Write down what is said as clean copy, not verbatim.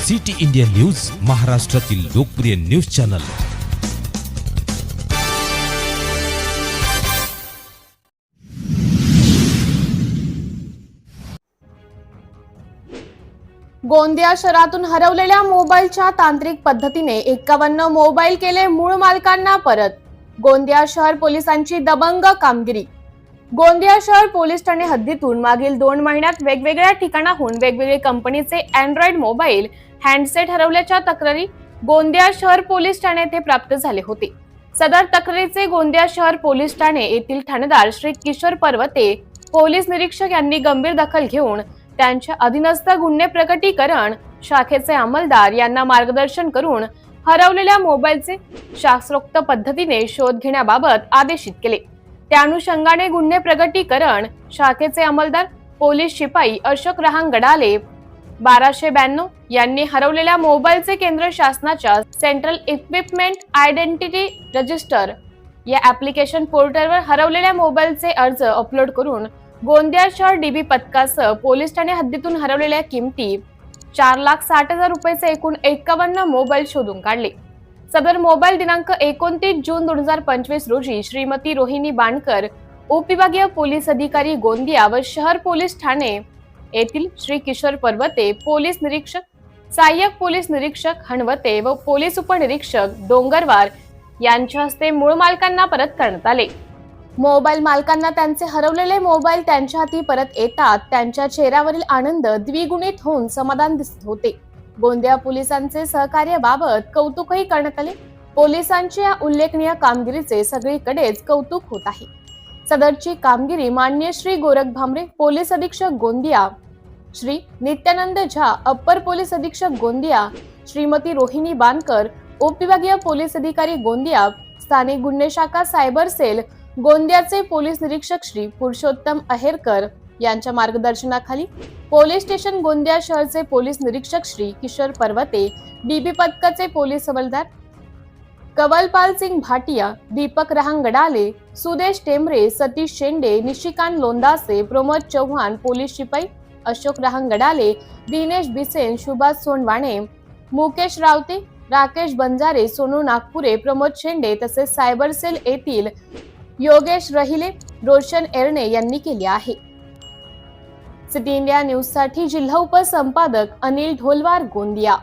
City India news, महाराष्ट्रातील लोकप्रिय news channel. Gondia शहरातून हरवलेल्या मोबाईलच्या तांत्रिक पद्धतीने 51 मोबाईल केले मूळ मालकांना परत। गोंदिया शहर पोलिसांची दबंग कामगिरी। गोंदिया शहर पोलीस ठाणे हद्दीतून मागील 2 महिन्यात वेगवेगळ्या ठिकाणाहून वेगवेगळे कंपनीचे अँड्रॉइड मोबाईल हँडसेट हरवल्याच्या तक्रारी गोंदिया शहर पोलीस ठाणे येथे प्राप्त झाले होते। सदर तक्रारीचे गोंदिया शहर पोलीस ठाणे येथील ठाणेदार श्री किशोर पर्वते पोलीस निरीक्षक यांनी गंभीर दखल घेऊन त्यांच्या अधीनस्थ गुन्हे प्रकटीकरण शाखेचे अंमलदार यांना मार्गदर्शन करून हरवलेल्या मोबाईलचे शास्त्रोक्त पद्धतीने शोध घेण्याबाबत आदेशित केले। त्या अनुषंगाने गुन्हे प्रकटीकरण शाखेचे अंमलदार पोलीस शिपाई अशोक रहांगडाले 1292 यांनी हरवलेल्या मोबाईलचे केंद्र शासनाच्या सेंट्रल इक्विपमेंट आयडेंटिटी रजिस्टर या ऍप्लिकेशन पोर्टलवर हरवलेल्या मोबाईलचे अर्ज अपलोड करून गोंदिया शहर डीबी पथकासह पोलीस ठाणे हद्दीतून हरवलेल्या किमती 4,60,000 रुपयाचे एकूण 51 मोबाईल शोधून काढले। सदर मोबाईल दिनांक 29 जून 2025 रोजी श्रीमती रोहिणी बाणकर, उपविभागीय पोलीस अधिकारी गोंदिया व शहर पोलीस ठाणे येथील श्री किशोर पर्वते पोलीस निरीक्षक, सहाय्यक पोलीस निरीक्षक हणवते व पोलीस उपनिरीक्षक डोंगरवार यांच्या हस्ते मूळ मालकांना परत करण्यात आले। मोबाईल मालकांना त्यांचे हरवलेले मोबाईल त्यांच्या हाती परत येतात त्यांच्या चेहऱ्यावरील आनंद द्विगुणित होऊन समाधान दिसत होते। गोंदिया पोलिसांचे सहकार्याबाबत कौतुकही करण्यात आले। पोलिसांच्या या उल्लेखनीय कामगिरीचे सगळीकडेच कौतुक होत आहे। सदरची कामगिरी माननीय श्री गोरख भामरे पोलीस अधीक्षक गोंदिया, श्री नित्यानंद झा अप्पर पोलीस अधीक्षक गोंदिया, श्रीमती रोहिणी बाणकर उपविभागीय पोलीस अधिकारी गोंदिया, स्थानिक गुन्हे शाखा सायबर सेल गोंदियाचे पोलीस निरीक्षक श्री पुरुषोत्तम अहेरकर यांच्या मार्गदर्शनाखाली पोलीस स्टेशन गोंदिया शहरचे पोलीस निरीक्षक श्री किशोर पर्वते, डीबी पथकाचे पोलीस हवालदार कवलपाल सिंग भाटिया, दीपक रहांगडाले, सुदेश टेमरे, सतीश शेंडे, निशिकांत लोंदासे, प्रमोद चव्हाण, पोलीस शिपाई अशोक रहांगडाले, दिनेश बिसेन, सुभाष सोनवाणे, मुकेश रावते, राकेश बंजारे, सोनू नागपुरे, प्रमोद शेंडे तसेच सायबर सेल येथील योगेश रहिले, रोशन एरणे यांनी केले आहे। सिटी इंडिया न्यूज साठी जिल्हा उपसंपादक अनिल ढोलवार, गोंदिया।